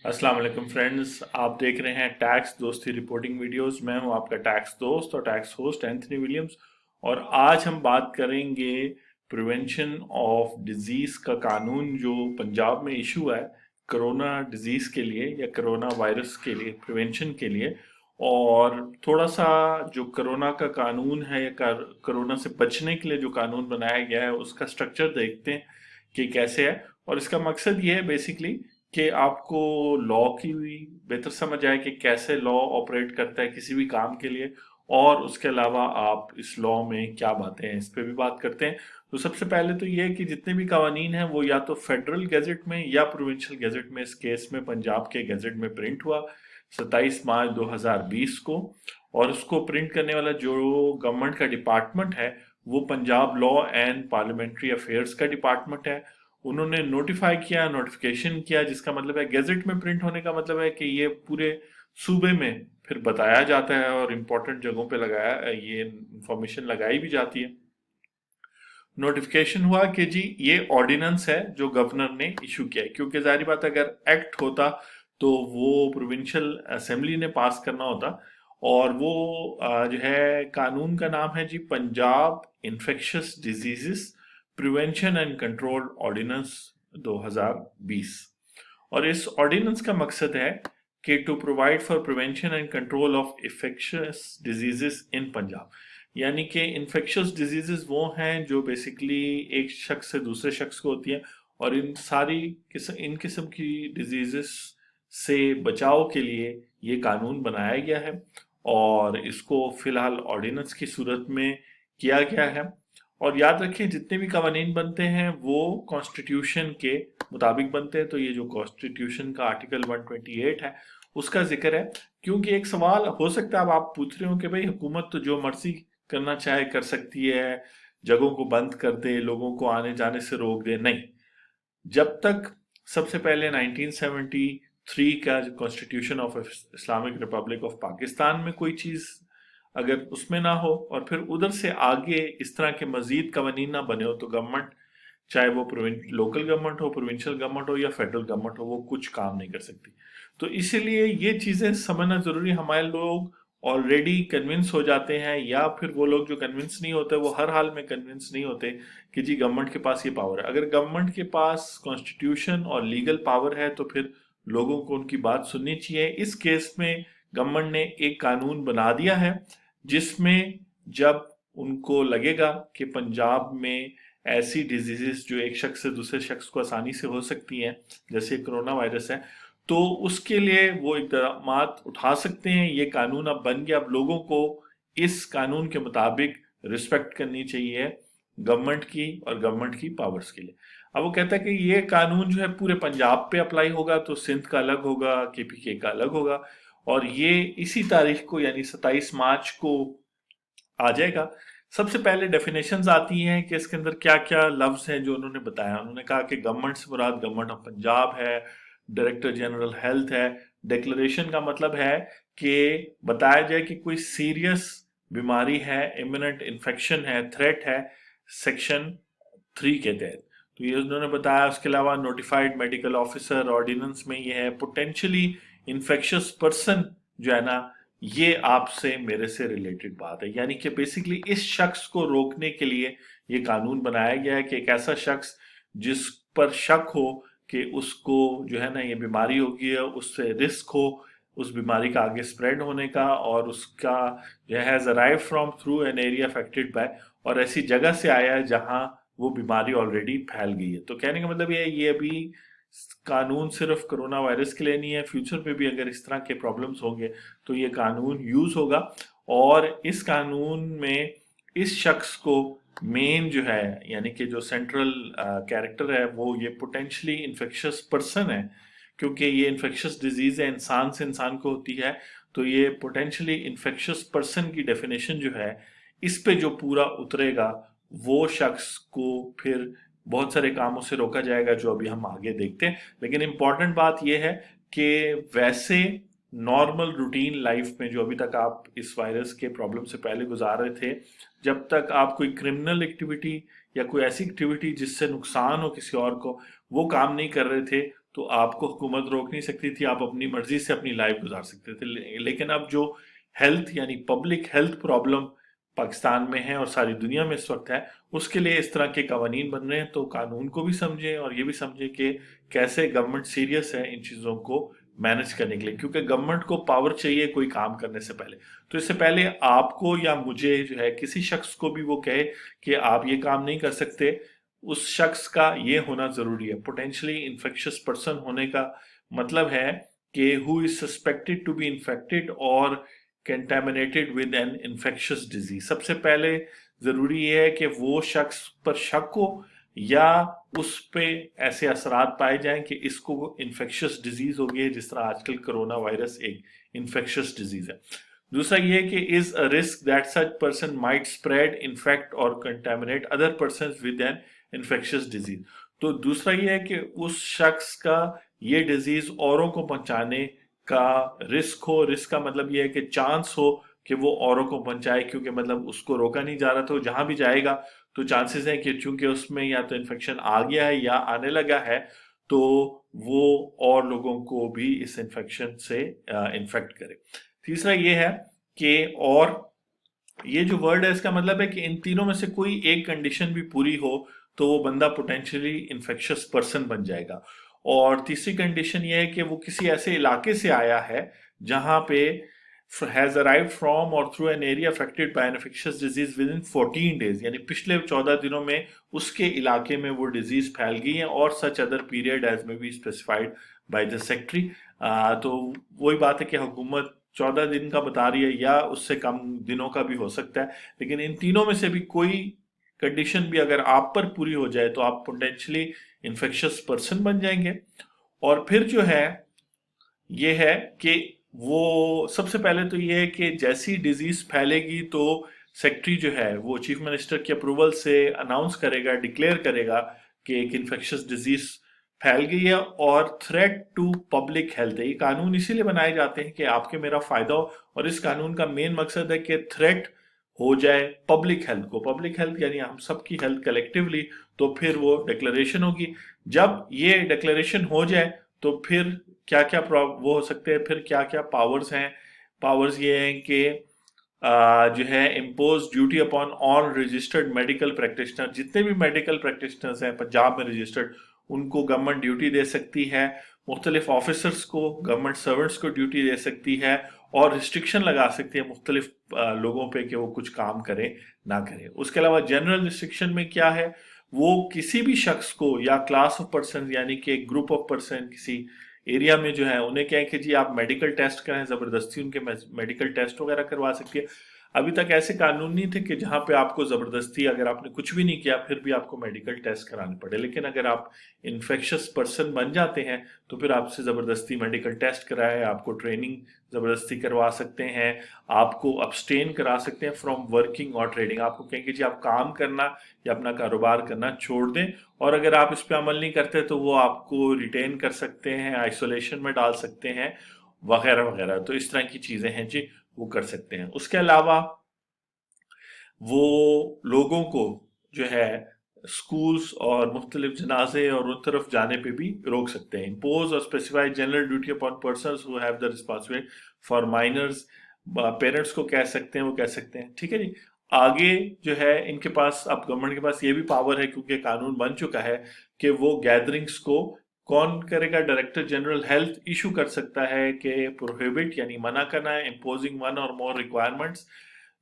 अस्सलाम वालेकुम फ्रेंड्स, आप देख रहे हैं टैक्स दोस्ती रिपोर्टिंग वीडियोस। मैं हूं आपका टैक्स दोस्त और टैक्स होस्ट एंथनी विलियम्स। और आज हम बात करेंगे प्रिवेंशन ऑफ डिजीज का कानून जो पंजाब में इशू है कोरोना डिजीज के लिए या कोरोना वायरस के लिए प्रिवेंशन के लिए। और थोड़ा सा जो कोरोना का कानून है या कोरोना से बचने के लिए जो कानून बनाया गया है उसका स्ट्रक्चर देखते हैं कि कैसे है। और इसका मकसद ये है बेसिकली कि आपको लॉ की भी बेहतर समझ आए कि कैसे लॉ ऑपरेट करता है किसी भी काम के लिए। और उसके अलावा आप इस लॉ में क्या बातें हैं इस पे भी बात करते हैं। तो सबसे पहले तो ये है कि जितने भी कवानीन हैं वो या तो फेडरल गैजेट में या प्रोविंशियल गैजेट में, इस केस में पंजाब के गैजेट में प्रिंट हुआ 27 मार्च 2020 को। और उसको प्रिंट करने वाला जो गवर्नमेंट का डिपार्टमेंट है वो Punjab law and parliamentary affairs का डिपार्टमेंट है। उन्होंने नोटिफाई किया, नोटिफिकेशन किया, जिसका मतलब है गेजेट में प्रिंट होने का मतलब है कि ये पूरे सूबे में फिर बताया जाता है और इम्पोर्टेंट जगहों पे लगाया ये इंफॉर्मेशन लगाई भी जाती है। नोटिफिकेशन हुआ कि जी ये ऑर्डिनेंस है जो गवर्नर ने इशू किया है, क्योंकि जाहिर बात है अगर एक्ट होता तो वो प्रोविंशियल असेंबली ने पास करना होता। और वो जो है कानून का नाम है जी Punjab infectious diseases prevention and control ordinance 2020। और इस ऑर्डिनेंस का मकसद है कि to provide for prevention and control of infectious diseases in Punjab. यानी कि इन्फेक्शियस डिजीजेस वो हैं जो बेसिकली एक शख्स से दूसरे शख्स को होती हैं। और इन किस्म की डिजीजेस से बचाव के लिए ये कानून बनाया गया है और इसको फिलहाल ऑर्डिनेंस की सूरत में किया गया है। और याद रखें जितने भी कवानीन बनते हैं वो कॉन्स्टिट्यूशन के मुताबिक बनते हैं। तो ये जो कॉन्स्टिट्यूशन का आर्टिकल 128 है उसका जिक्र है। क्योंकि एक सवाल हो सकता है, अब आप पूछ रहे हो कि भाई हुकूमत तो जो मर्जी करना चाहे कर सकती है, जगहों को बंद कर दे, लोगों को आने जाने से रोक दे। नहीं, जब तक सबसे पहले 1973 का जो constitution of Islamic Republic of Pakistan में कोई चीज अगर उसमें ना हो और फिर उधर से आगे इस तरह के मजीद कवानीन ना बने हो तो गवर्नमेंट, चाहे वो लोकल गवर्नमेंट हो, प्रोविंशियल गवर्नमेंट हो या फेडरल गवर्नमेंट हो, वो कुछ काम नहीं कर सकती। तो इसीलिए ये चीजें समझना जरूरी। हमारे लोग ऑलरेडी कन्विंस हो जाते हैं या फिर वो लोग जो कन्विंस नहीं होते वो हर हाल में कन्विंस नहीं होते कि जी गवर्नमेंट के पास ये पावर है। अगर गवर्नमेंट के पास कॉन्स्टिट्यूशन और लीगल पावर है तो फिर लोगों को उनकी बात सुननी चाहिए। इस केस में गवर्नमेंट ने एक कानून बना दिया है जिसमें जब उनको लगेगा कि पंजाब में ऐसी डिजीजेस जो एक शख्स से दूसरे शख्स को आसानी से हो सकती हैं जैसे कोरोना वायरस है, तो उसके लिए वो इकदाम उठा सकते हैं। ये कानून अब बन गया। अब लोगों को इस कानून के मुताबिक रिस्पेक्ट करनी चाहिए गवर्नमेंट की और गवर्नमेंट की पावर्स के लिए। अब वो कहता है कि ये कानून जो है पूरे पंजाब पे अप्लाई होगा, तो सिंध का अलग होगा, केपीके का अलग होगा। और ये इसी तारीख को यानी 27 मार्च को आ जाएगा। सबसे पहले डेफिनेशंस आती हैं कि इसके अंदर क्या क्या लफ्ज हैं जो उन्होंने बताया। उन्होंने कहा कि गवर्नमेंट से मुराद गवर्नमेंट ऑफ पंजाब है, डायरेक्टर जनरल हेल्थ है। डिक्लेरेशन का मतलब है कि बताया जाए कि कोई सीरियस बीमारी है, इमिनेंट इन्फेक्शन है, थ्रेट है सेक्शन 3 के तहत। तो ये उन्होंने बताया। उसके अलावा नोटिफाइड मेडिकल ऑफिसर ऑर्डिनेंस में ये है पोटेंशियली इन्फेक्शियस पर्सन जो है ना, ये आपसे मेरे से रिलेटेड बात है। यानी कि बेसिकली इस शख्स को रोकने के लिए ये कानून बनाया गया है कि एक ऐसा शख्स जिस पर शक हो कि उसको जो है ना ये बीमारी होगी है, उससे रिस्क हो उस बीमारी का आगे स्प्रेड होने का, और उसका जो has arrive from through an area affected bye, और ऐसी जगह से आया है जहां वो बीमारी ऑलरेडी फैल गई है। तो कहने का मतलब ये अभी कानून सिर्फ कोरोना वायरस के लिए नहीं है, फ्यूचर में भी अगर इस तरह के प्रॉब्लम्स होंगे तो ये कानून यूज होगा। और इस कानून में इस शख्स को मेन जो है यानी कि जो सेंट्रल कैरेक्टर है वो ये पोटेंशियली इन्फेक्शियस पर्सन है। क्योंकि ये इन्फेक्शियस डिजीज है, इंसान से इंसान को होती है। तो ये पोटेंशियली इन्फेक्शियस पर्सन की डेफिनेशन जो है इस पे जो पूरा उतरेगा वो शख्स को फिर बहुत सारे कामों से रोका जाएगा जो अभी हम आगे देखते हैं। लेकिन इंपॉर्टेंट बात यह है कि वैसे नॉर्मल रूटीन लाइफ में जो अभी तक आप इस वायरस के प्रॉब्लम से पहले गुजार रहे थे, जब तक आप कोई क्रिमिनल एक्टिविटी या कोई ऐसी एक्टिविटी जिससे नुकसान हो किसी और को वो काम नहीं कर रहे थे, तो आपको हुकूमत रोक नहीं सकती थी, आप अपनी मर्जी से अपनी लाइफ गुजार सकते थे। लेकिन अब जो हेल्थ यानी पब्लिक हेल्थ प्रॉब्लम पाकिस्तान में है और सारी दुनिया में इस वक्त है, उसके लिए इस तरह के कवानीन बन रहे हैं। तो कानून को भी समझें और ये भी समझें कि कैसे गवर्नमेंट सीरियस है इन चीज़ों को मैनेज करने के लिए, क्योंकि गवर्नमेंट को पावर चाहिए कोई काम करने से पहले। तो इससे पहले आपको या मुझे जो है किसी शख्स को भी वो कहे कि आप ये काम नहीं कर सकते, उस शख्स का ये होना जरूरी है। पोटेंशियली इन्फेक्शियस पर्सन होने का मतलब है कि who is suspected to be infected और contaminated with an infectious disease. सबसे पहले जरूरी है कि वो शख्स पर शक हो या उस पे ऐसे असरात पाए जाएं कि इसको इन्फेक्शियस डिजीज हो गई है, जिस तरह आजकल कोरोना वायरस एक इन्फेक्शियस डिजीज है। दूसरा ये है कि is a risk that such person might spread, infect और contaminate other person with an infectious disease. तो दूसरा ये है कि उस शख्स का ये डिजीज औरों को पहुंचाने का रिस्क हो। रिस्क का मतलब ये है कि चांस हो कि वो औरों को पहुंचाए, क्योंकि मतलब उसको रोका नहीं जा रहा था, जहां भी जाएगा तो चांसेस है कि चूंकि उसमें या तो इन्फेक्शन आ गया है या आने लगा है, तो वो और लोगों को भी इस इन्फेक्शन से इन्फेक्ट करे। तीसरा ये है कि और ये जो वर्ड है इसका मतलब है कि इन तीनों में से कोई एक कंडीशन भी पूरी हो तो वो बंदा पोटेंशियली इन्फेक्शियस पर्सन बन जाएगा। और तीसरी कंडीशन ये है कि वो किसी ऐसे इलाके से आया है जहां पे हैज अराइव्ड फ्रॉम और through an area affected by an infectious disease within 14 days, यानी पिछले 14 दिनों में उसके इलाके में वो डिजीज फैल गई है, और सच अदर पीरियड एज में be specified by the secretary. तो वही बात है कि हुकूमत 14 दिन का बता रही है या उससे कम दिनों का भी हो सकता है, लेकिन इन तीनों में से भी कोई कंडीशन भी अगर आप पर पूरी हो जाए तो आप पोटेंशियली इन्फेक्शियस पर्सन बन जाएंगे। और फिर जो है ये है कि वो सबसे पहले तो ये है कि जैसी डिजीज फैलेगी तो सेक्रेटरी जो है वो चीफ मिनिस्टर की अप्रूवल से अनाउंस करेगा, डिक्लेयर करेगा कि एक इन्फेक्शियस डिजीज फैल गई है और थ्रेट टू पब्लिक हेल्थ है। ये कानून इसीलिए बनाए जाते हैं कि आपके मेरा फायदा हो, और इस कानून का मेन मकसद है कि थ्रेट हो जाए पब्लिक हेल्थ को। पब्लिक हेल्थ यानी हम सबकी हेल्थ कलेक्टिवली, तो फिर वो डिक्लेरेशन होगी। जब ये डिक्लेरेशन हो जाए तो फिर क्या क्या वो हो सकते हैं, फिर क्या क्या पावर्स हैं। पावर्स ये हैं कि जो है impose duty upon all registered medical practitioner, जितने भी मेडिकल प्रैक्टिशनर्स हैं पंजाब में रजिस्टर्ड, उनको गवर्नमेंट ड्यूटी दे सकती है। मुख्तलिफ ऑफिसर्स को, गवर्नमेंट सर्वेंट्स को ड्यूटी दे सकती है, और रिस्ट्रिक्शन लगा सकती है मुख्तलिफ लोगों पे कि वो कुछ काम करें ना करें। उसके अलावा जनरल रिस्ट्रिक्शन में क्या है, वो किसी भी शख्स को या क्लास ऑफ पर्सन यानी कि ग्रुप ऑफ पर्सन किसी एरिया में जो है उन्हें क्या है कि जी आप मेडिकल टेस्ट कराएं, जबरदस्ती उनके मेडिकल टेस्ट वगैरह करवा सकती है। अभी तक ऐसे कानून नहीं थे कि जहां पे आपको जबरदस्ती, अगर आपने कुछ भी नहीं किया फिर भी आपको मेडिकल टेस्ट कराने पड़े, लेकिन अगर आप इन्फेक्शियस पर्सन बन जाते हैं तो फिर आपसे जबरदस्ती मेडिकल टेस्ट कराए, आपको ट्रेनिंग जबरदस्ती करवा सकते हैं, आपको अब्सटेन करा सकते हैं फ्रॉम वर्किंग और ट्रेडिंग। आपको कहेंगे जी आप काम करना या अपना कारोबार करना छोड़ दें, और अगर आप इस पर अमल नहीं करते तो वो आपको रिटेन कर सकते हैं, आइसोलेशन में डाल सकते हैं, वगैरह वगैरह। तो इस तरह की चीजें हैं जी, वो कर सकते हैं। उसके अलावा वो लोगों को जो है स्कूल्स और मुख्तलिफ जनाजे और उन तरफ जाने पे भी रोक सकते हैं। इम्पोज और specified general duty upon persons who have the responsibility for minors, parents को कह सकते हैं, वो कह सकते हैं। ठीक है जी। आगे जो है इनके पास, अब गवर्नमेंट के पास ये भी पावर है क्योंकि कानून बन चुका है कि वो गैदरिंग्स को कौन करेगा, डायरेक्टर जनरल हेल्थ इशू कर सकता है कि प्रोहिबिट यानी मना करना है, इम्पोजिंग वन और मोर रिक्वायरमेंट्स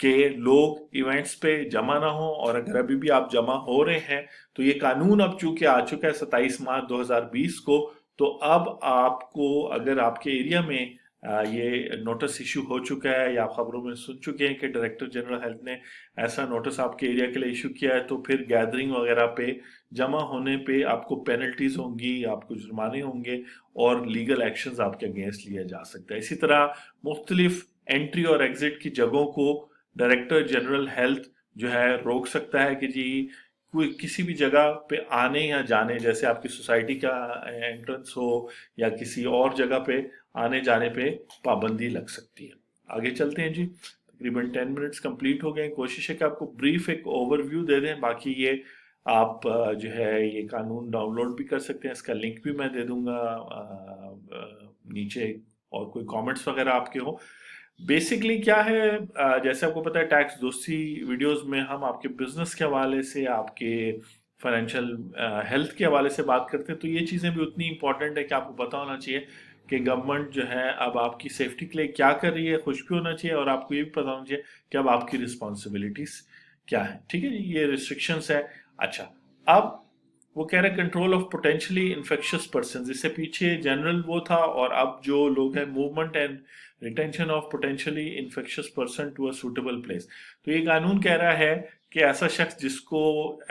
कि लोग इवेंट्स पे जमा ना हो, और अगर अभी भी आप जमा हो रहे हैं तो ये कानून अब चूंकि आ चुका है 27 मार्च 2020 को, तो अब आपको अगर आपके एरिया में ये नोटिस इशू हो चुका है या आप खबरों में सुन चुके हैं कि डायरेक्टर जनरल हेल्थ ने ऐसा नोटिस आपके एरिया के लिए इशू किया है, तो फिर गैदरिंग वगैरह पे जमा होने पे आपको पेनल्टीज होंगी, आपको जुर्माने होंगे, और लीगल एक्शंस आपके अगेंस्ट लिया जा सकता है। इसी तरह मुख्तलिफ एंट्री और एग्जिट की जगहों को डायरेक्टर जनरल हेल्थ जो है रोक सकता है कि जी कोई किसी भी जगह पे आने या जाने, जैसे आपकी सोसाइटी का एंट्रेंस हो या किसी और जगह पे आने जाने पे पाबंदी लग सकती है। आगे चलते हैं जी। तकरीबन 10 मिनट्स कंप्लीट हो गए। कोशिश है कि आपको ब्रीफ एक ओवरव्यू दे दें, बाकी ये आप जो है ये कानून डाउनलोड भी कर सकते हैं, इसका लिंक भी मैं दे दूंगा नीचे, और कोई कमेंट्स वगैरह आपके हो। बेसिकली क्या है, जैसे आपको पता है टैक्स दोस्ती वीडियोस में हम आपके बिजनेस के हवाले से, आपके फाइनेंशियल हेल्थ के हवाले से बात करते हैं, तो ये चीज़ें भी उतनी इंपॉर्टेंट है कि आपको पता होना चाहिए कि गवर्नमेंट जो है अब आपकी सेफ्टी के लिए क्या कर रही है, खुश भी होना चाहिए, और आपको ये भी पता होना चाहिए कि अब आपकी रिस्पॉन्सिबिलिटीज क्या है। ठीक है जी, ये रिस्ट्रिक्शंस है। अच्छा, अब वो कह रहे हैं control of potentially infectious person, इससे पीछे जनरल वो था, और अब जो लोग हैं movement and retention of potentially infectious person to a suitable place. तो ये कानून कह रहा है कि ऐसा शख्स जिसको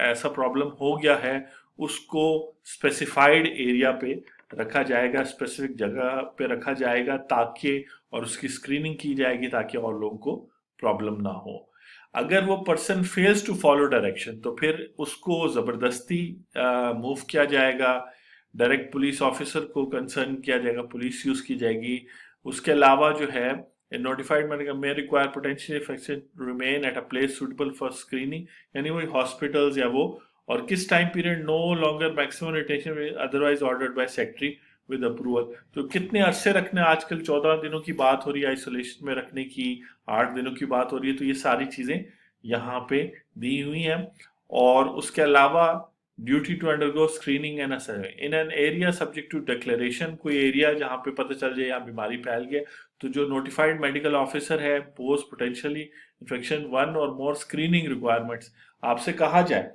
ऐसा प्रॉब्लम हो गया है उसको स्पेसिफाइड एरिया पे रखा जाएगा, स्पेसिफिक जगह पे रखा जाएगा, ताकि और उसकी स्क्रीनिंग की जाएगी ताकि और लोगों को प्रॉब्लम ना हो। अगर वो person fails to follow direction तो फिर उसको जबरदस्ती मूव किया जाएगा, डायरेक्ट पुलिस ऑफिसर को कंसर्न किया जाएगा, पुलिस यूज की जाएगी। उसके अलावा जो है notified may require potentially affected remain at a place suitable for screening, यानी वही हॉस्पिटल्स या वो, और किस time period no longer maximum retention otherwise ordered by secretary with approval. तो कितने अरसे रखने, आजकल 14 दिनों की बात हो रही है आइसोलेशन में रखने की, 8 दिनों की बात हो रही है, तो ये सारी चीजें यहाँ पे दी हुई हैं। और उसके अलावा duty to undergo screening and assessment in an area subject to declaration, कोई एरिया जहाँ पे पता चल जाए यहाँ बीमारी फैल गया, तो जो नोटिफाइड मेडिकल ऑफिसर है पोस्ट पोटेंशियली इन्फेक्शन 1 और मोर स्क्रीनिंग रिक्वायरमेंट्स आपसे कहा जाए,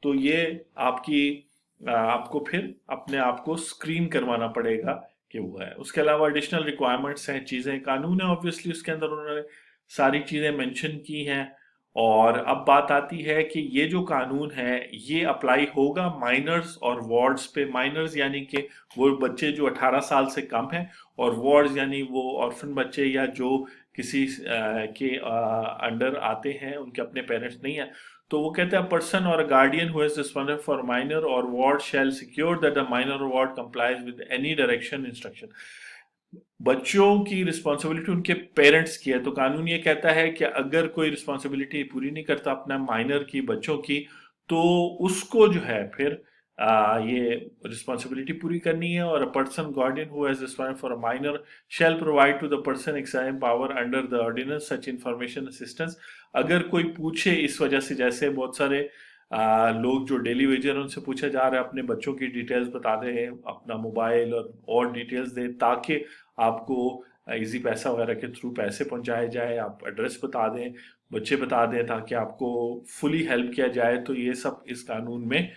तो ये आपकी आपको फिर अपने आप को स्क्रीन करवाना पड़ेगा कि वो है। उसके अलावा एडिशनल रिक्वायरमेंट्स हैं, चीजें, कानून है ऑब्वियसली, उसके अंदर उन्होंने सारी चीजें मेंशन की हैं। और अब बात आती है कि ये जो कानून है ये अप्लाई होगा माइनर्स और वार्ड्स पे। माइनर्स यानी कि वो बच्चे जो 18 साल से कम हैं, और वार्ड्स यानी वो ऑर्फन बच्चे या जो किसी के अंडर आते हैं, उनके अपने पेरेंट्स नहीं है। तो वो कहते हैं पर्सन और guardian who is responsible for minor और ward shall secure that the minor और ward complies with any direction instruction. बच्चों की रिस्पॉन्सिबिलिटी उनके पेरेंट्स की है, तो कानून ये कहता है कि अगर कोई रिस्पॉन्सिबिलिटी पूरी नहीं करता अपना माइनर की, बच्चों की, तो उसको जो है फिर ये रिस्पॉन्सिबिलिटी पूरी करनी है। और a person guardian who has responsible for a minor shall provide to the person excise power under the ordinance such information assistance. अगर कोई पूछे इस वजह से, जैसे बहुत सारे लोग जो डेली वेजर उनसे पूछा जा रहा है अपने बच्चों की डिटेल्स बता दें, अपना मोबाइल और डिटेल्स दें, ताकि आपको इजी पैसा वगैरह के थ्रू पैसे पहुंचाए जाए, आप एड्रेस बता दें, बच्चे बता दें, ताकि आपको फुली हेल्प किया जाए। तो ये सब इस कानून में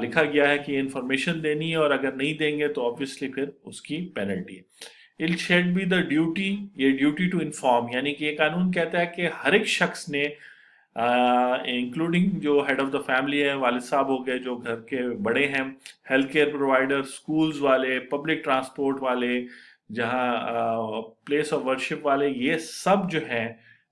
लिखा गया है कि ये इन्फॉर्मेशन देनी है, और अगर नहीं देंगे तो ऑब्वियसली फिर उसकी पेनल्टी है। It shed be the duty, ये ड्यूटी टू इन्फॉर्म, यानी कि ये कानून कहता है कि हर एक शख्स ने, इंक्लूडिंग जो हेड ऑफ द फैमिली है, वालिद साहब हो गए जो घर के बड़े हैं, हेल्थ केयर प्रोवाइडर, स्कूल्स वाले, पब्लिक ट्रांसपोर्ट वाले, जहाँ प्लेस ऑफ वर्शिप वाले, ये सब जो है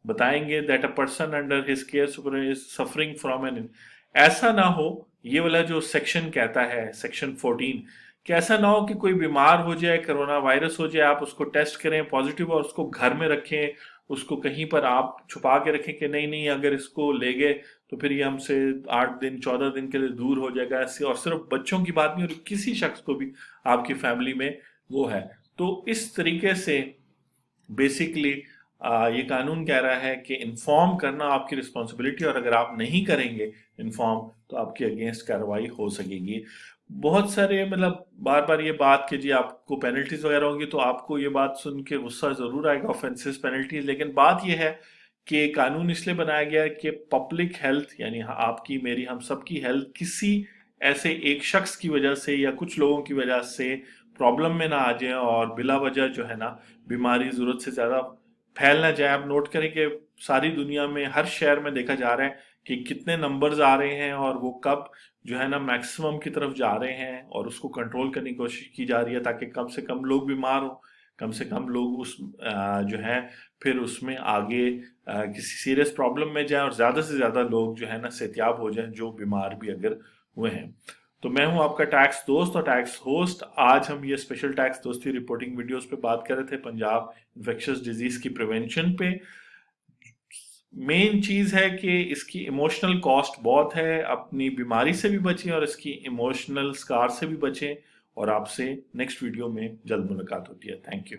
बताएंगे that a person under his care is suffering from an, ऐसा ना हो, ये वाला जो सेक्शन कहता है सेक्शन 14, कि ऐसा ना हो कि कोई बीमार हो जाए, कोरोना वायरस हो जाए, आप उसको टेस्ट करें पॉजिटिव और उसको घर में रखें, उसको कहीं पर आप छुपा के रखें कि नहीं नहीं अगर इसको ले गए तो फिर ये हमसे 8 दिन 14 दिन के लिए दूर हो जाएगा, ऐसे। और सिर्फ बच्चों की बात नहीं, और किसी शख्स को भी आपकी फैमिली में वो है। तो इस तरीके से बेसिकली ये कानून कह रहा है कि इन्फॉर्म करना आपकी रिस्पॉन्सिबिलिटी, और अगर आप नहीं करेंगे इन्फॉर्म तो आपके अगेंस्ट कार्रवाई हो सकेगी। बहुत सारे मतलब बार बार ये बात कि जी आपको पेनल्टीज वगैरह होंगी, तो आपको ये बात सुन के गुस्सा जरूर आएगा, ऑफेंसेस पेनल्टीज, लेकिन बात ये है कि कानून इसलिए बनाया गया है कि पब्लिक हेल्थ, यानी आपकी मेरी हम सबकी हेल्थ किसी ऐसे एक शख्स की वजह से या कुछ लोगों की वजह से प्रॉब्लम में ना आ जाए, और बिला वजह जो है ना बीमारी जरूरत से ज्यादा फैल ना जाए। आप नोट करें कि सारी दुनिया में हर शहर में देखा जा रहा है कि कितने नंबर्स आ रहे हैं, और वो कब जो है ना मैक्सिमम की तरफ जा रहे हैं, और उसको कंट्रोल करने की कोशिश की जा रही है ताकि कम से कम लोग बीमार हो, कम से कम लोग उस जो है फिर उसमें आगे किसी सीरियस प्रॉब्लम में जाए, और ज्यादा से ज्यादा लोग जो है ना सेहतियाब हो जाएं जो बीमार भी अगर हुए हैं। तो मैं हूं आपका टैक्स दोस्त और टैक्स होस्ट। आज हम ये स्पेशल टैक्स दोस्ती रिपोर्टिंग वीडियोस पे बात कर रहे थे पंजाब इन्फेक्शियस डिजीज की प्रिवेंशन पे। मेन चीज है कि इसकी इमोशनल कॉस्ट बहुत है। अपनी बीमारी से भी बचें और इसकी इमोशनल स्कार से भी बचें। और आपसे नेक्स्ट वीडियो में जल्द मुलाकात होती है। Thank you.